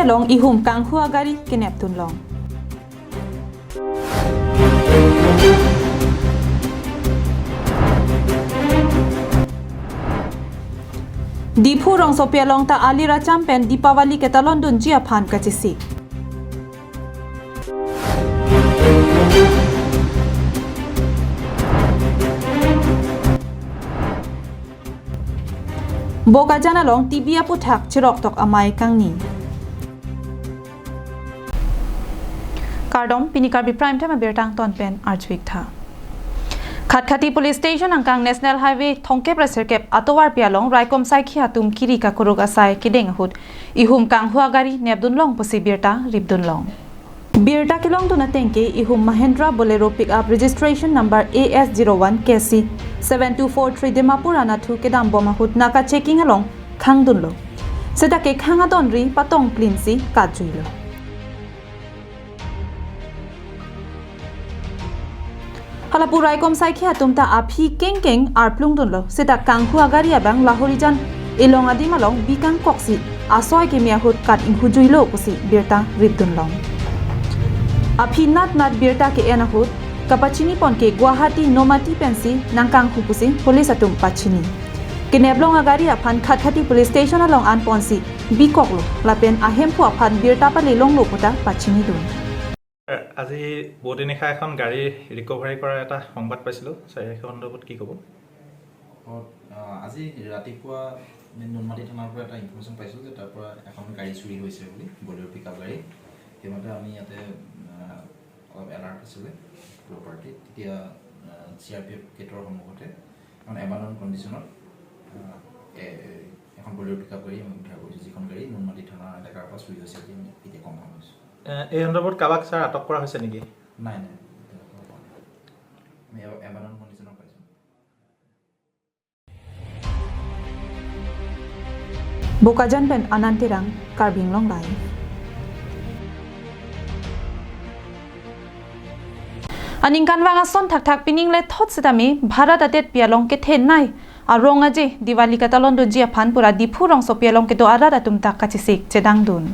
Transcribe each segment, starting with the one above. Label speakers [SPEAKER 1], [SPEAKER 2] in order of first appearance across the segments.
[SPEAKER 1] long ihum kang hua gari kinep tun long Dipu rong sopia long ta alira champion Dipawali ke talon dun jia phan kachisi Boka jana long tibia puthak chirok tok amai kangni Kardom Pinikarbi Prime Time Bertang Ton Pen Archwick tha Khatkhati Police Station angkang National Highway thongke praserkep atowar pialong raikom saikhi atum kiri ka kuruga sai kideng hut ihum kang hua gari nebdun long posi birta ribdun long Birta kilong tuna tengke ihum Mahendra Bolero pickup registration number AS01 KC 7243 Dimapur anathu kedam boma hut naka checking along khangdun lo sedake khangadon ri patong cleansi kajuilo Halapur raikom saikhi atumta aphi keng arplung dun lo seta kanghu agari abang lahorijan ilong adimalong bikang koksi asoi kemia hut kat inhujuilo pusi birta ribdun long Aphi nat birta ke ena hut kapachini pon ke Guwahati Nomati pensi nangkang hupusi police atum pachini Kineblong agari aphan Khatkhati Police Station along an ponsi bikoklo lapen ahempu aphan birta pa lelong lo puta pachini dun
[SPEAKER 2] আজি বডিনিখা এখন গাড়ী recovery কৰা এটা সংবাদ পাইছিলোঁ সেই সন্দৰ্ভত কি ক'ব
[SPEAKER 3] আজি ৰাতিপুৱা নুনমাটি থানাৰ পৰা এটা ইনফৰমেশ্যন পাইছোঁ যে তাৰ পৰা এখন গাড়ী চুৰি হৈছে বুলি বলেৰো পিকআপ গাড়ী সেইমতে আমি ইয়াতে অলপ এলাৰ্ট আছিলে প্ৰপাৰ্টি তেতিয়া CRPF গেটৰ সন্মুখতে এখন এবানন কণ্ডিশ্যনত এখন বলেৰো পিকআপ গাড়ী আমি উদ্ধাৰ কৰিছোঁ যিখন গাড়ী নুনমাটি থানাৰ এলেকাৰ পৰা চুৰি হৈছে বুলি আমি এতিয়া গম পাইছোঁ
[SPEAKER 2] এই সন্দৰ্ভত কাবাক ছাৰ আটক কৰা হৈছে নেকি
[SPEAKER 3] নাই আমি এবানন কণ্ডিশ্যনত পাইছোঁ
[SPEAKER 1] Bokajan pen anantirang karbing long lai Aningkan wanga son thak pining le thot setami bharat atet pialong ke the nai arong aje diwali katalon do jia phan pura dipu rong so pialong ke do arada tum tak kachisik chedang dun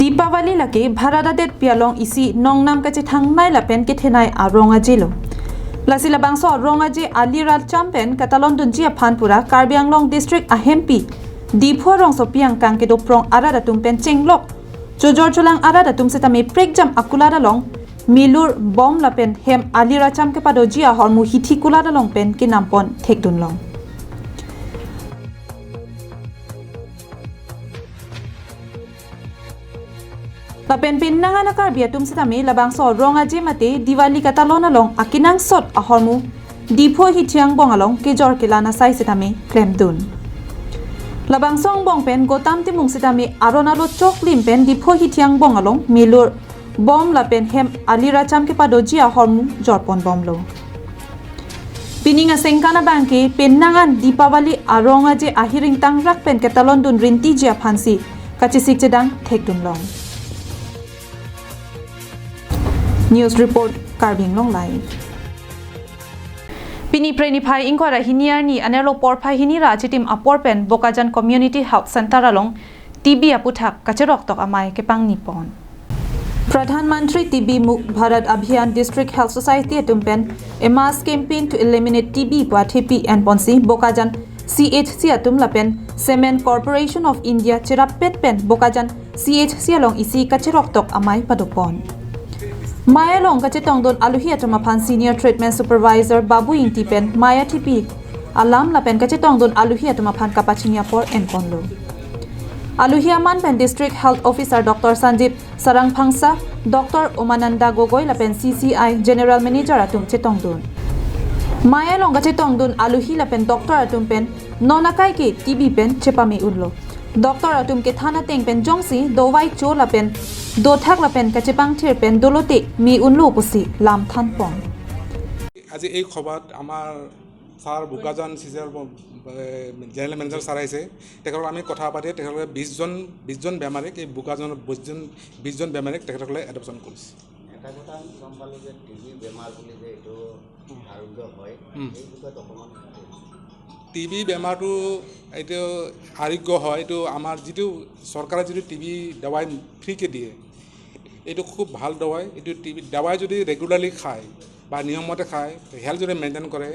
[SPEAKER 1] Dipawali lake bharat atet pialong isi nongnam kache thangnai lapen ke thenai arong ajelo Lasila bangso arong aje aliral champion katalon dun jia phan pura Karbi Anglong district ahempi Dipu rong so piang kang ke do prong arada tum pen chenglok jojor cholang arada tum setami prekjam akulada long Milur bom lapen hem alira cham ke padojia hormu hithi kulada long pen ke nampon thekdun long Lapen pin nangana Karbi tum setami labang so rong aje mate Diwali katalon along akinang sot ahormu Dipu hithiang bong along ke jor kelana sai setami claim dun Labang song bong pen gotam timung setami aronalo chok lim pen Dipu hithiang bong along Milur Bom la pen hem alira cham ke padojia hormu jorpon bom lo Pininga sengkana bangke penangan Dipawali aronga je ahiring tangrak pen ketalon dun rinti jia phansi kachisik chedang thekdun long News report Karbing long live Pini preni phai ingkora hiniar ni anelo por phai hinira chitim apor pen Bokajan Community Health Center along TB aputhak kacherok tok amai ke pang nipon Pradhan Mantri TB Mukt Bharat Abhiyan District Health Society atumpen a mass campaign to eliminate TB Pwathipi and Ponsi Bokajan CHC atum lapen Cement Corporation of India chirapet pen Bokajan CHC along isi kachirok tok amai padopon Maya long kachetong don aluhi atumaphan Senior Treatment Supervisor Babu Inti pen Maya TP alam lapen kachetong don aluhi atumaphan kapachinia por enkonlo Aluhiaman pen District Health Officer Dr. Sanjip Sarang Phangsa, Dr. Umananda Gogoi lapen CCI General Manager atum chetong dun. Maya longa chetong dun aluhi lapen Dr. atum pen nonakai ke TB pen chepami ullo. Dr. atum ke thana teng pen jongsi dowai cho lapen do thak lapen kachepang thir pen dolote mi unlo pusi lam than pon.
[SPEAKER 4] আজি এই খবৰত আমাৰ sir Bokajan seizure general manager sir আহিছে তেখেতক আমি কথা পাতি তেখেতলোকে 20জন বেমাৰীক এই বোকাজানৰ 20জন বেমাৰীক তেখেতসকলে এডপশ্যন কৰিছে
[SPEAKER 5] এটা কথা আমি গম পালোঁ যে টিবি বেমাৰ বুলি যে এইটো আৰোগ্য হয় এই বিষয়ত অকণমান
[SPEAKER 4] টিবি বেমাৰটো এইটো আৰোগ্য হয় এইটো আমাৰ যিটো চৰকাৰে যিটো টিবি দৱাই ফ্ৰীকৈ দিয়ে এইটো খুব ভাল দৱাই এইটো টিবি দৱাই যদি ৰেগুলাৰলি খায় বা নিয়মমতে খায় হেল্থ যদি মেইনটেইন কৰে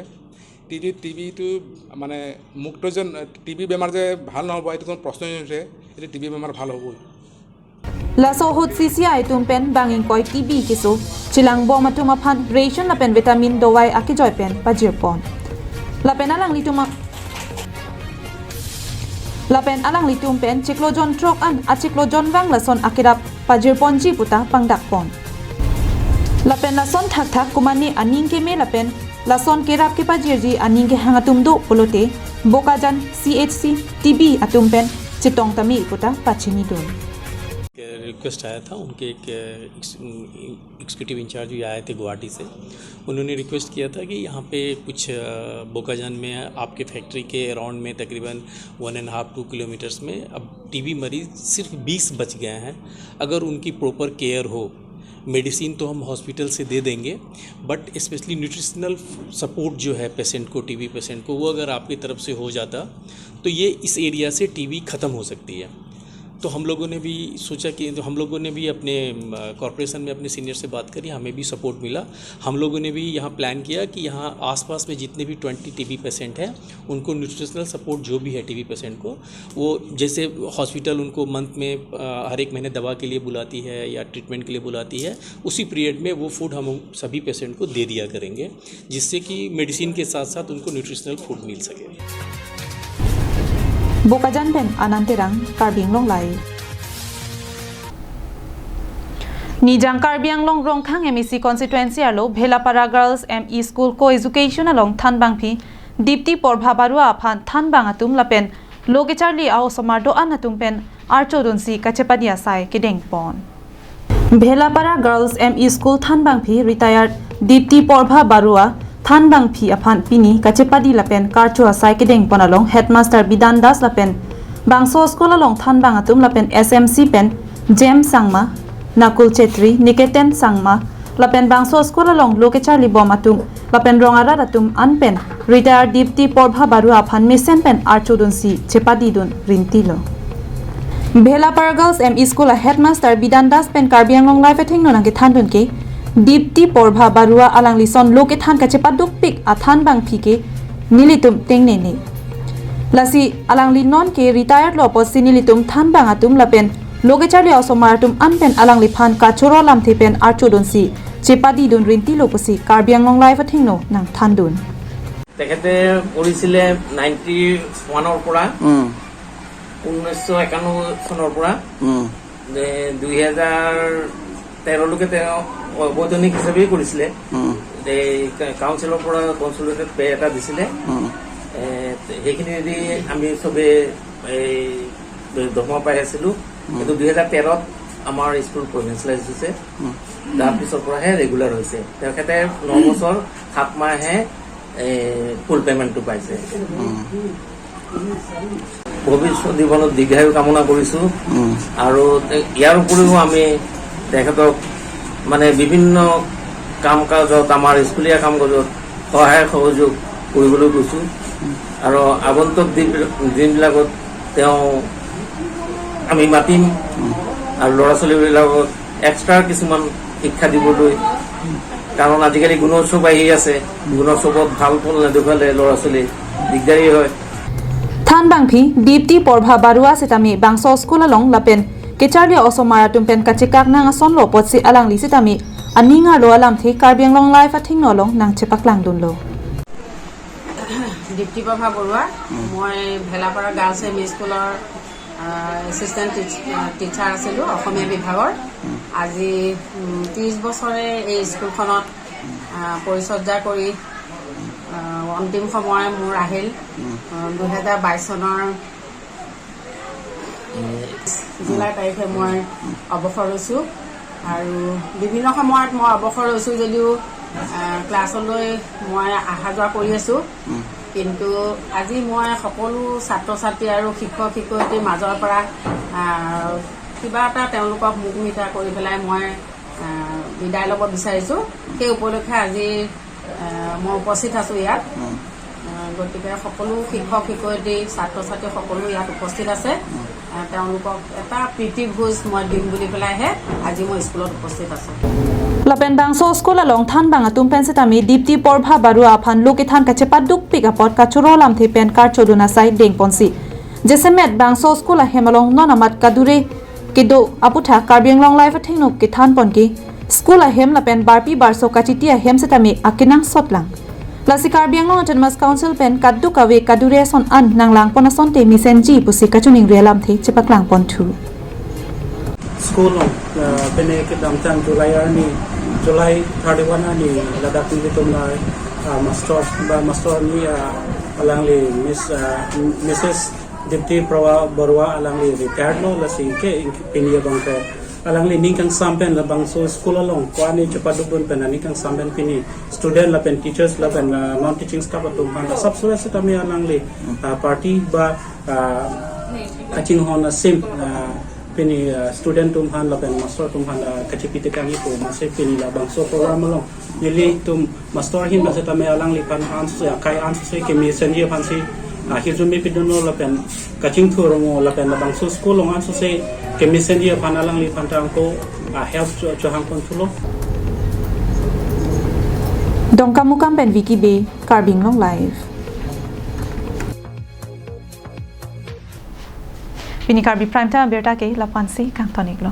[SPEAKER 4] টিবিটো মানে মুক্ত যেন টিবি বেমাৰ যে ভাল নহ'ব এইটো কোনো প্ৰশ্নই নুঠে এইটো টিবি বেমাৰ ভাল হ'বই
[SPEAKER 1] Lasohut CCI tumpen banging koi TB kisu chilang bom atuma phan ration lapen vitamin dowai akijoy pen pajirpon lapen alang litum pen ciklojon trok an aciklojon wang lason akirap pajirpon ji puta pangdakpon lapen lason thak thak kumani aning ke me lapen lason kerap ke pajirji aning ke hangatum do polote bokajan CHC TB atumpen chitong tami puta pachini dun
[SPEAKER 6] request आया था उनके एक executive in charge भी आए थे गुवाहाटी से उन्होंने request किया था कि यहाँ पे कुछ बोकाजान में आपके फैक्ट्री के अराउंड में तकरीबन 1.5-2 किलोमीटर्स में अब टीबी मरीज़ सिर्फ 20 बच गए हैं अगर उनकी प्रॉपर केयर हो मेडिसिन तो हम हॉस्पिटल से दे देंगे बट स्पेशली न्यूट्रिशनल सपोर्ट जो है पेशेंट को टीबी पेशेंट को वो अगर आपकी तरफ से हो जाता तो ये इस एरिया से टीबी ख़त्म हो सकती है तो हम लोगों ने भी सोचा कि तो हम लोगों ने भी अपने कॉरपोरेशन में अपने सीनियर से बात करी हमें भी सपोर्ट मिला हम लोगों ने भी यहाँ प्लान किया कि यहाँ आसपास में जितने भी 20 टीबी पेशेंट हैं उनको न्यूट्रिशनल सपोर्ट जो भी है टीबी पेशेंट को वो जैसे हॉस्पिटल उनको मंथ में हर एक महीने दवा के लिए बुलाती है या ट्रीटमेंट के लिए बुलाती है उसी पीरियड में वो फूड हम सभी पेशेंट को दे दिया करेंगे जिससे कि मेडिसिन के साथ साथ उनको न्यूट्रिशनल फूड मिल सके
[SPEAKER 1] Bokajan pen ananterang Karbing long lai Nijang Karbiang long rongkhang MEC constituency alo Bhelapara Girls ME School co education along Thanbang phi Dipti Porbha Barua phan Thanbang atum lapen Logecharli ao somardo anatum pen Archodonsi kachepadia sai kedeng pon Bhelapara Girls ME School Thanbang phi retired Dipti Porbha Barua Thanbang phi aphan pini kachepadi lapen karchu asai kedeng ponalong headmaster Bidan Das lapen bangso school along Thanbang atum lapen SMC pen Jem Sangma Nakul Chetri Niketen Sangma lapen bangso school along Lokecharli bom atum lapen rongara atum anpen retired Dipti Porbha Barua aphan misen pen archodunsi chepadi dun rintilo Bhelapara Girls ME School a headmaster Bidan Das pen Karbiang long life athing nonang ke thandun ke Dipti Porbha Barua alang lison loke than ka chepaduk pik athan bang phike nilitum tengne ne lasi alang linon ke retired lo posi nilitum than bang atum lapen loke charli osomaratum anpen alang liphan ka choro lam thepen archodonsi chepadi dun rinti lo posi Karbiang long life athingno nang thandun
[SPEAKER 7] তেখেতে পঢ়িছিলে 91 ৰ পৰা 1991 চনৰ পৰা 2013 লৈকে তেওঁ বৈতনিক হিচাপে কৰিছিলে কাউন্সিলৰ পৰা কনসুলেটেড পে এটা দিছিলে সেইখিনি দি আমি সবে দৰমহা পাই আছিলো কিন্তু 2013 ত আমাৰ স্কুল প্ৰভিন্সিয়েলাইজ হৈছে তাৰ পিছৰ পৰাহে ৰেগুলাৰ হৈছে তেখেতে 9 বছৰ 7 মাহে ফুল পেমেন্টটো পাইছে ভৱিষ্যত জীৱনত দীৰ্ঘায়ু কামনা কৰিছো আৰু ইয়াৰ উপৰিও আমি তেখেতক মানে বিভিন্ন কাম কাজত আমাৰ স্কুলীয়া কাম কাজত সহায় সহযোগ কৰিবলৈ কৈছো আৰু আগন্তুক দিনবিলাকত তেওঁ আমি মাতিম আৰু ল'ৰা ছোৱালীবিলাকক এক্সট্ৰা কিছুমান শিক্ষা দিবলৈ কাৰণ আজিকালি গুণোৎসৱ আহি আছে গুণোৎসৱত ভাল ফল নেদেখালে ল'ৰা ছোৱালী দিগদাৰী হয়
[SPEAKER 1] Thanbang phi Dipti Porbha Barua setami bangso school along lapen Kecharli osomara tumpen kachikak nang ason lo potsi alang li setami aninga lo alam the Karbiang long life athing no long nang chepak lang dun lo
[SPEAKER 8] Dipti Porbha Barua moi Bhelapara Girls ME Schoolor assistant teacher asilu অসমীয়া বিভাগৰ আজি 30 বছৰে এই স্কুলখনত পৰিচৰ্যা কৰি অন্তিম সময় মোৰ আহিল 2022 চনৰ জুলাই তাৰিখে মই অৱসৰ লৈছো আৰু বিভিন্ন সময়ত মই অৱসৰ লৈছো যদিও ক্লাছলৈ মই অহা যোৱা কৰি আছো কিন্তু আজি মই সকলো ছাত্ৰ ছাত্ৰী আৰু শিক্ষক শিক্ষয়িত্ৰীৰ মাজৰ পৰা কিবা এটা তেওঁলোকক মুখমিতা কৰি পেলাই মই বিদায় ল'ব বিচাৰিছো সেই উপলক্ষে আজি মই উপস্থিত আছো ইয়াত গতিকে সকলো শিক্ষক শিক্ষয়িত্ৰী ছাত্ৰ ছাত্ৰী সকলো ইয়াত উপস্থিত আছে তেওঁলোকক এটা প্ৰীতি ভোজ মই দিম বুলি পেলাইহে আজি মই স্কুলত উপস্থিত আছোঁ
[SPEAKER 1] Lapen bangso school along than bang atum pen setami dipti porpha barua phan loki than kache paduk pick upot kachuro lam the pen kar choduna sai ding ponsi jesemet bangso school a hemalong non amat kadure kido aputha karbiang long life thingno ki than ponki school a hem lapen barpi barso kachiti a hem setami akinang sotlang lasi karbiang long autonomous council pen kaddu kawe kadure son an nanglang ponason te misenji pusi kachuning relam the chepaklang pontu
[SPEAKER 5] school pene ke damtan July 31 ani ladak ni tumai master ni alangli Mrs. Dipti Prawa Barwa alangli retired no lasi ke pinia bangke alangli ningkang sampen la bangso school along ko ani cepadubun pen ningkang sampen pini student la pen teachers la pen non teaching staff atum panda sab sura se tami alangli party ba kaching hona sim pini student tumhan la pen master tumhan kachipite kangi ko masih pini la bangso program along nili tum master hin ba se tami alangli pan answer kai answer ke mi senje pan si hizumi pidono la pen kaching thurongo la pen la bangso school long answer se ke mi senje pan alangli pan tang ko help cho hang kon thulo
[SPEAKER 1] Dongka mukam pen wiki be Karbing Long live Pini Karbi prime time berta ke lapan si kang tonik lo